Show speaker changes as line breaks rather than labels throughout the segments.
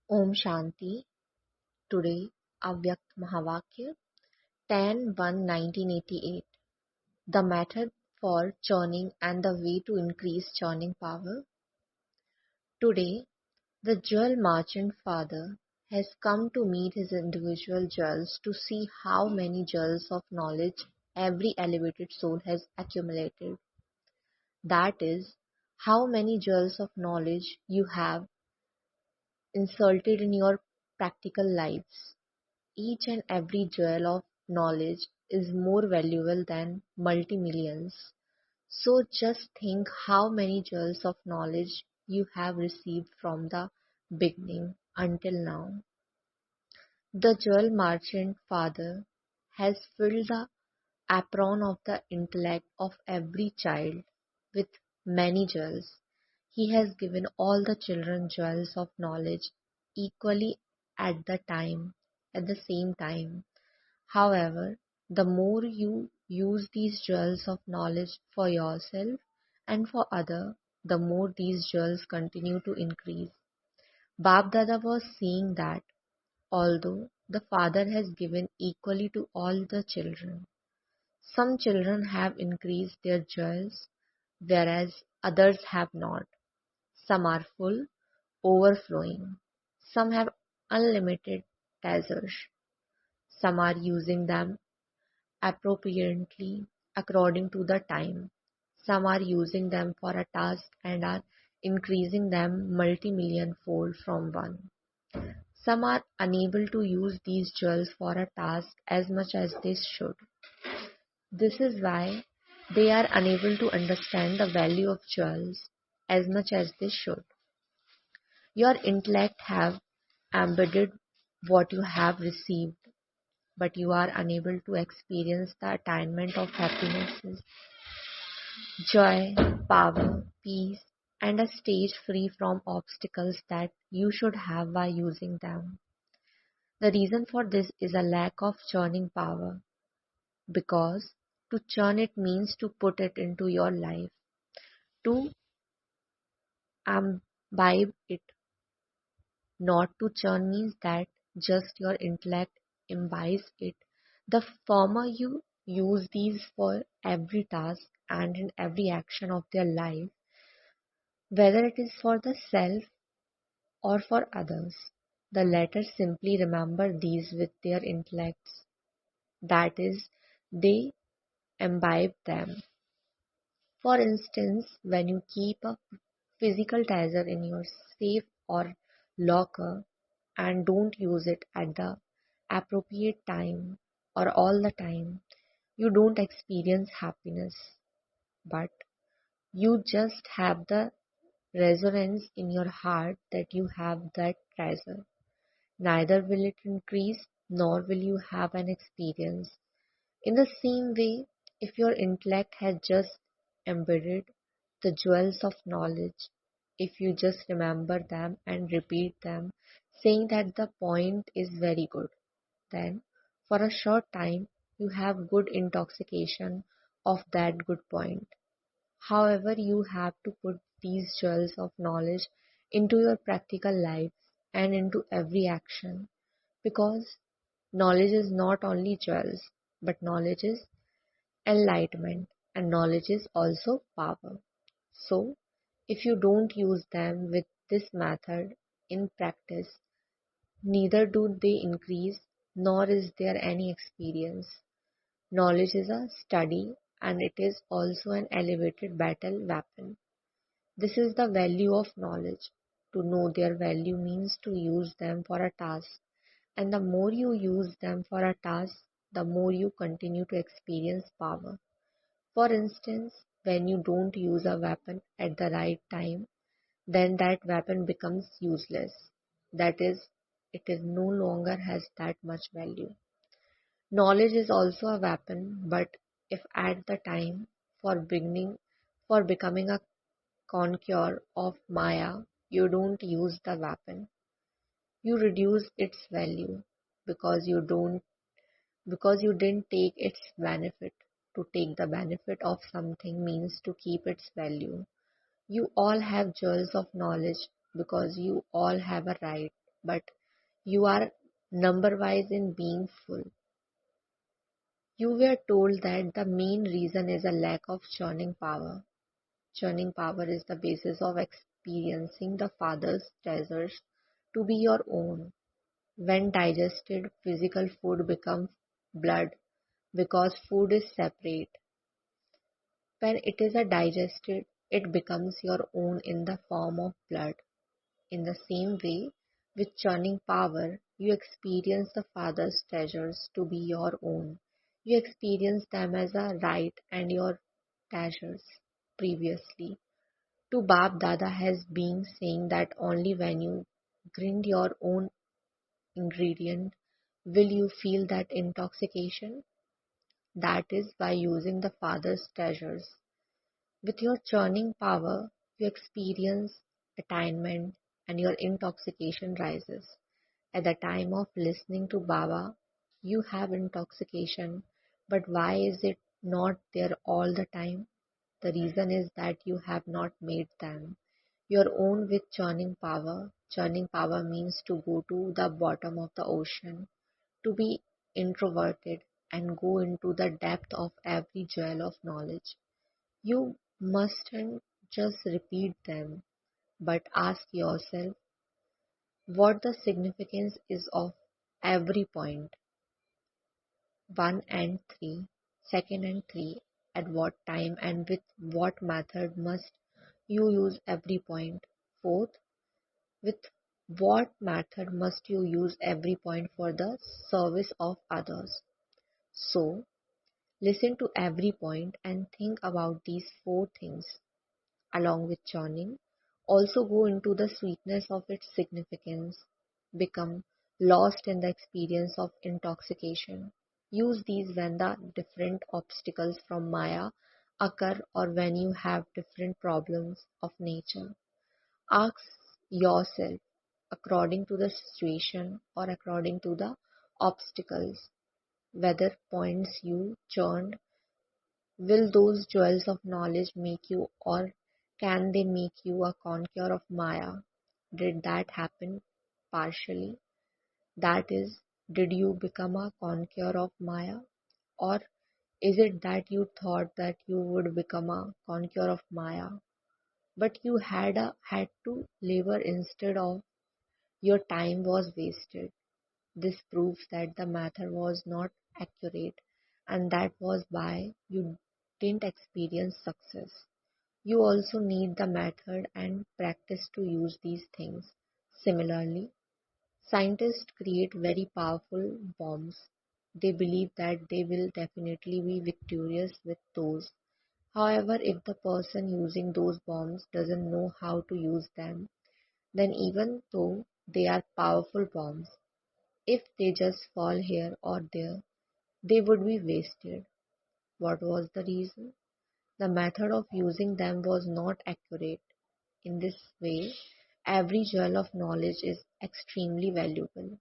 Om Shanti. Today, Avkyat Mahavakya, 10-1-1988. The method for churning and the way to increase churning power. Today, the jewel merchant father has come to meet his individual jewels to see how many jewels of knowledge every elevated soul has accumulated. That is, how many jewels of knowledge you have inserted in your practical lives. Each and every jewel of knowledge is more valuable than multi-millions. So just think how many jewels of knowledge you have received from the beginning until now. The jewel merchant father has filled the apron of the intellect of every child with many jewels. He has given all the children jewels of knowledge equally at the same time. However, the more you use these jewels of knowledge for yourself and for others, the more these jewels continue to increase. Bab Dada was seeing that although the father has given equally to all the children, some children have increased their jewels, whereas others have not. Some are full, overflowing. Some have unlimited treasures. Some are using them appropriately according to the time. Some are using them for a task and are increasing them multi-million fold from one. Some are unable to use these jewels for a task as much as they should. This is why they are unable to understand the value of jewels as much as they should. Your intellect have embedded what you have received, but you are unable to experience the attainment of happiness, joy, power, peace, and a stage free from obstacles that you should have by using them. The reason for this is a lack of churning power, because to churn it means to put it into your life, to imbibe it. Not to churn means that just your intellect imbibes it. The former you use these for every task and in every action of their life, whether it is for the self or for others. The latter simply remember these with their intellects. That is, they imbibe them. For instance, when you keep a physical treasure in your safe or locker and don't use it at the appropriate time or all the time, you don't experience happiness, but you just have the resonance in your heart that you have that treasure. Neither will it increase nor will you have an experience. In the same way, if your intellect has just embedded the jewels of knowledge, if you just remember them and repeat them, saying that the point is very good, then for a short time you have good intoxication of that good point. However, you have to put these jewels of knowledge into your practical life and into every action, because knowledge is not only jewels, but knowledge is enlightenment, and knowledge is also power. So, if you don't use them with this method in practice, neither do they increase nor is there any experience. Knowledge is a study and it is also an elevated battle weapon. This is the value of knowledge. To know their value means to use them for a task, and the more you use them for a task, the more you continue to experience power. For instance, when you don't use a weapon at the right time, then that weapon becomes useless. That is, it is no longer has that much value. Knowledge is also a weapon, but if at the time for beginning for becoming a conqueror of Maya, you don't use the weapon, you reduce its value because you didn't take its benefit. To take the benefit of something means to keep its value. You all have jewels of knowledge because you all have a right. but you are number wise in being full. You were told that the main reason is a lack of churning power. Churning power is the basis of experiencing the Father's treasures to be your own. When digested, physical food becomes blood because food is separate. When it is a digested, it becomes your own in the form of blood. In the same way, with churning power, you experience the Father's treasures to be your own. You experience them as a right and your treasures previously. To Bab Dada has been saying that only when you grind your own ingredient will you feel that intoxication. That is by using the Father's treasures. With your churning power, you experience attainment and your intoxication rises. At the time of listening to Baba, you have intoxication, but why is it not there all the time? The reason is that you have not made them your own with churning power. Churning power means to go to the bottom of the ocean, to be introverted and go into the depth of every jewel of knowledge. You mustn't just repeat them, but ask yourself what the significance is of every point, 1 and 3, second and 3, at what time and with what method must you use every point. Fourth, with what method must you use every point for the service of others. So, listen to every point and think about these four things. Along with churning, also go into the sweetness of its significance, become lost in the experience of intoxication. Use these when the different obstacles from Maya occur or when you have different problems of nature. Ask yourself, according to the situation or according to the obstacles, whether points you churned will those jewels of knowledge make you, or can they make you a conqueror of Maya? Did that happen partially? That is, did you become a conqueror of Maya? Or is it that you thought that you would become a conqueror of Maya, but you had to labor instead of your time was wasted? This proves that the method was not accurate, and that was why you didn't experience success. You also need the method and practice to use these things. Similarly, scientists create very powerful bombs. They believe that they will definitely be victorious with those. However, if the person using those bombs doesn't know how to use them, then even though they are powerful bombs, if they just fall here or there, they would be wasted. What was the reason? The method of using them was not accurate. In this way, every jewel of knowledge is extremely valuable.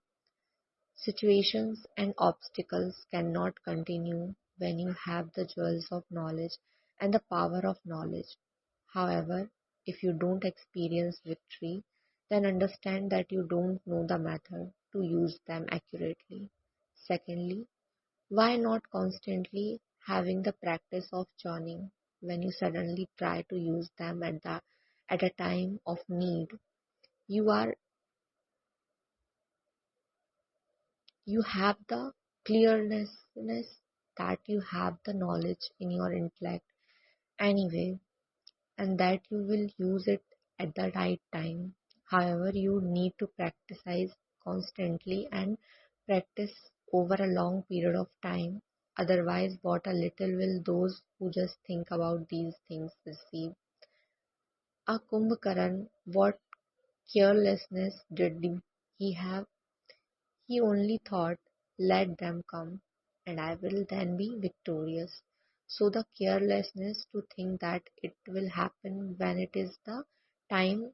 Situations and obstacles cannot continue when you have the jewels of knowledge and the power of knowledge. However, if you don't experience victory, then understand that you don't know the method to use them accurately. Secondly, why not constantly having the practice of churning when you suddenly try to use them at a time of need? You are you have the clearness that you have the knowledge in your intellect anyway, and that you will use it at the right time. However, you need to practice constantly and practice over a long period of time. Otherwise, what a little will those who just think about these things receive. A Kumbhakaran, what carelessness did he have? He only thought, let them come, and I will then be victorious. So the carelessness to think that it will happen when it is the time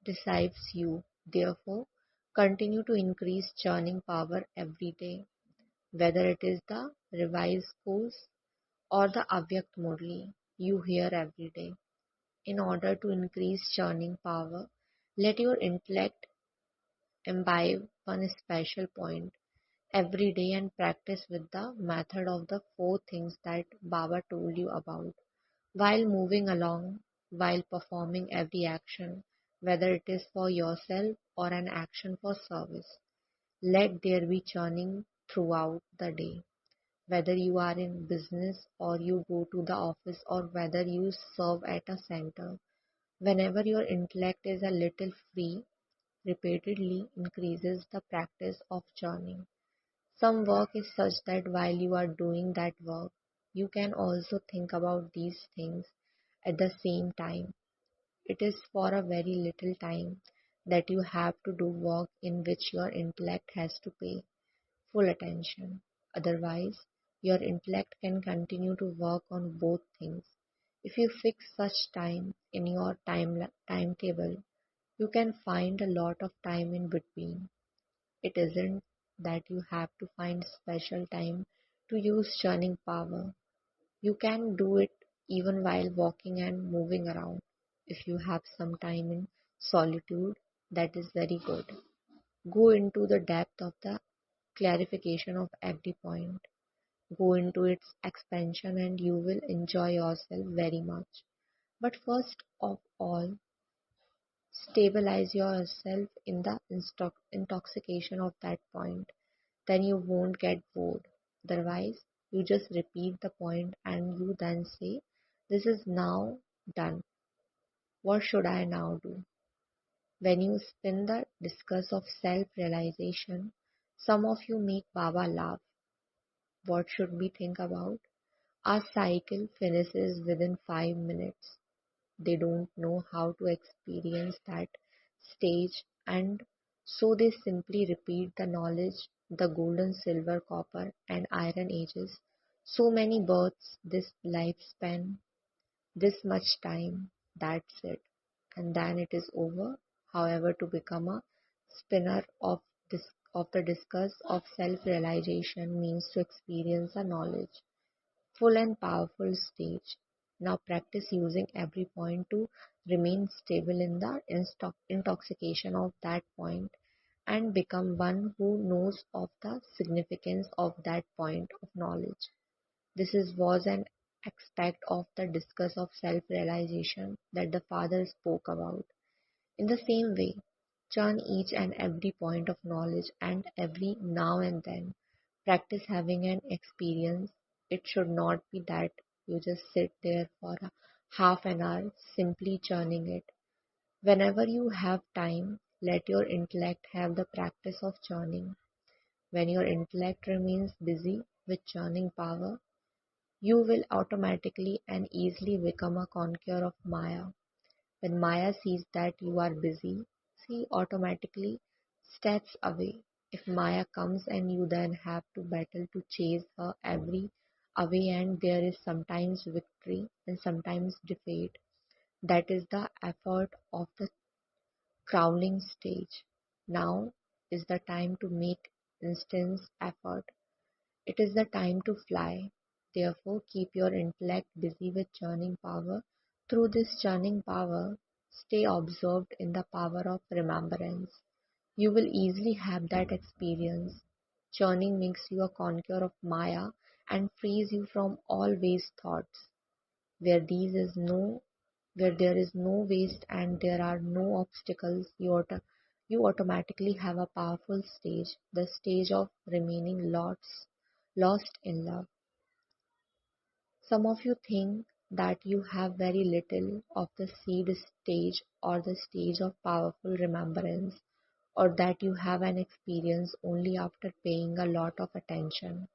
deceives you. Therefore, continue to increase churning power every day, whether it is the revised course or the Avkyat Murli you hear every day. In order to increase churning power, let your intellect imbibe one special point every day and practice with the method of the four things that Baba told you about. While moving along, while performing every action, whether it is for yourself or an action for service, let there be churning throughout the day. Whether you are in business or you go to the office or whether you serve at a center, whenever your intellect is a little free, repeatedly increases the practice of churning. Some work is such that while you are doing that work, you can also think about these things at the same time. It is for a very little time that you have to do work in which your intellect has to pay full attention. Otherwise, your intellect can continue to work on both things. If you fix such time in your timetable, you can find a lot of time in between. It isn't that you have to find special time to use churning power. You can do it even while walking and moving around. If you have some time in solitude, that is very good. Go into the depth of the clarification of every point. Go into its expansion and you will enjoy yourself very much. But first of all, stabilize yourself in the intoxication of that point. Then you won't get bored. Otherwise, you just repeat the point and you then say, this is now done. What should I now do? When you spin the discus of self realization, some of you make Baba laugh. What should we think about? Our cycle finishes within 5 minutes. They don't know how to experience that stage, and so they simply repeat the knowledge, the golden, silver, copper, and iron ages. So many births, this lifespan, this much time, that's it. And then it is over. However, to become a spinner of the discus of self realization means to experience a knowledge full and powerful stage. Now practice using every point to remain stable in the intoxication of that point and become one who knows of the significance of that point of knowledge. Was an aspect of the discourse of self-realization that the Father spoke about. In the same way, churn each and every point of knowledge and every now and then practice having an experience. It should not be that you just sit there for a half an hour simply churning it. Whenever you have time, let your intellect have the practice of churning. When your intellect remains busy with churning power, you will automatically and easily become a conqueror of Maya. When Maya sees that you are busy, she automatically steps away. If Maya comes and you then have to battle to chase her every away, and there is sometimes victory and sometimes defeat, that is the effort of the crawling stage. Now is the time to make intense effort. It is the time to fly. Therefore, keep your intellect busy with churning power. Through this churning power, stay absorbed in the power of remembrance. You will easily have that experience. Churning makes you a conqueror of Maya and frees you from all waste thoughts. Where these is no where there is no waste and there are no obstacles, you automatically have a powerful stage, the stage of remaining lost in love. Some of you think that you have very little of the seed stage or the stage of powerful remembrance, or that you have an experience only after paying a lot of attention.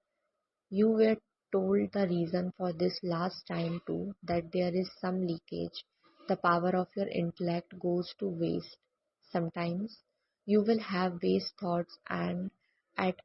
You were told the reason for this last time too, that there is some leakage. The power of your intellect goes to waste. Sometimes you will have waste thoughts and at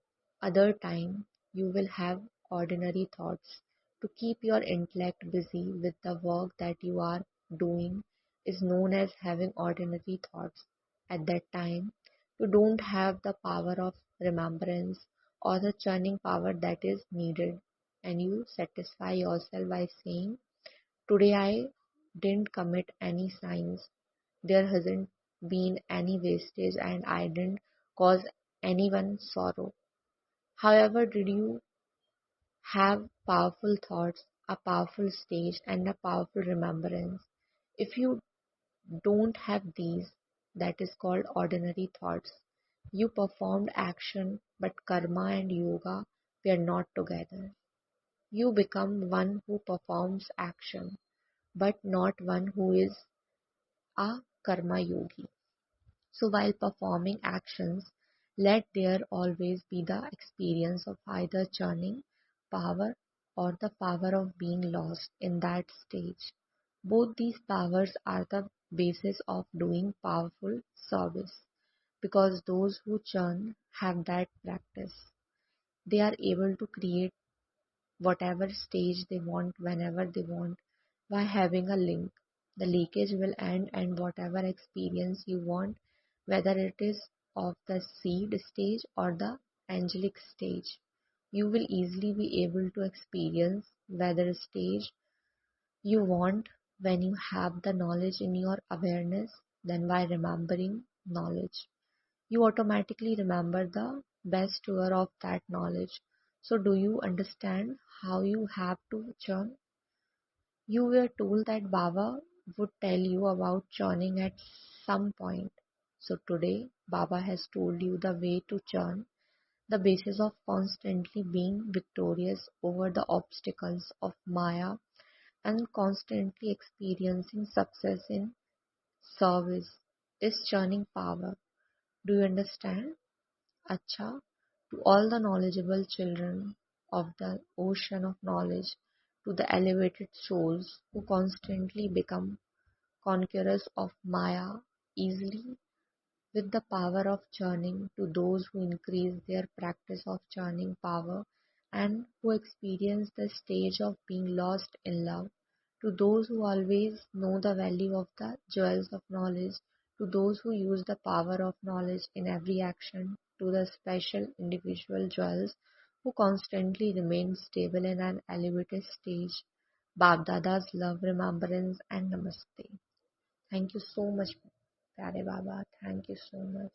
other time you will have ordinary thoughts. To keep your intellect busy with the work that you are doing is known as having ordinary thoughts. At that time, you don't have the power of remembrance or the churning power that is needed, and you satisfy yourself by saying, today I didn't commit any sins, there hasn't been any wastage, and I didn't cause anyone sorrow. However, did you have powerful thoughts, a powerful stage, and a powerful remembrance? If you don't have these, that is called ordinary thoughts. You performed action, but karma and yoga were not together. You become one who performs action, but not one who is a karma yogi. So while performing actions, let there always be the experience of either churning power or the power of being lost in that stage. Both these powers are the basis of doing powerful service because those who churn have that practice. They are able to create whatever stage they want whenever they want by having a link. The leakage will end, and whatever experience you want, whether it is of the seed stage or the angelic stage, you will easily be able to experience whether stage you want when you have the knowledge in your awareness, then by remembering knowledge. You automatically remember the best tour of that knowledge. So, do you understand how you have to churn? You were told that Baba would tell you about churning at some point. So, today, Baba has told you the way to churn, the basis of constantly being victorious over the obstacles of Maya and constantly experiencing success in service is churning power. Do you understand? Acha, to all the knowledgeable children of the ocean of knowledge, to the elevated souls who constantly become conquerors of Maya easily with the power of churning, to those who increase their practice of churning power and who experience the stage of being lost in love, to those who always know the value of the jewels of knowledge, to those who use the power of knowledge in every action, to the special individual jewels who constantly remain stable in an elevated stage. Babdada's love, remembrance, and namaste. Thank you so much, Pyare Baba. Thank you so much.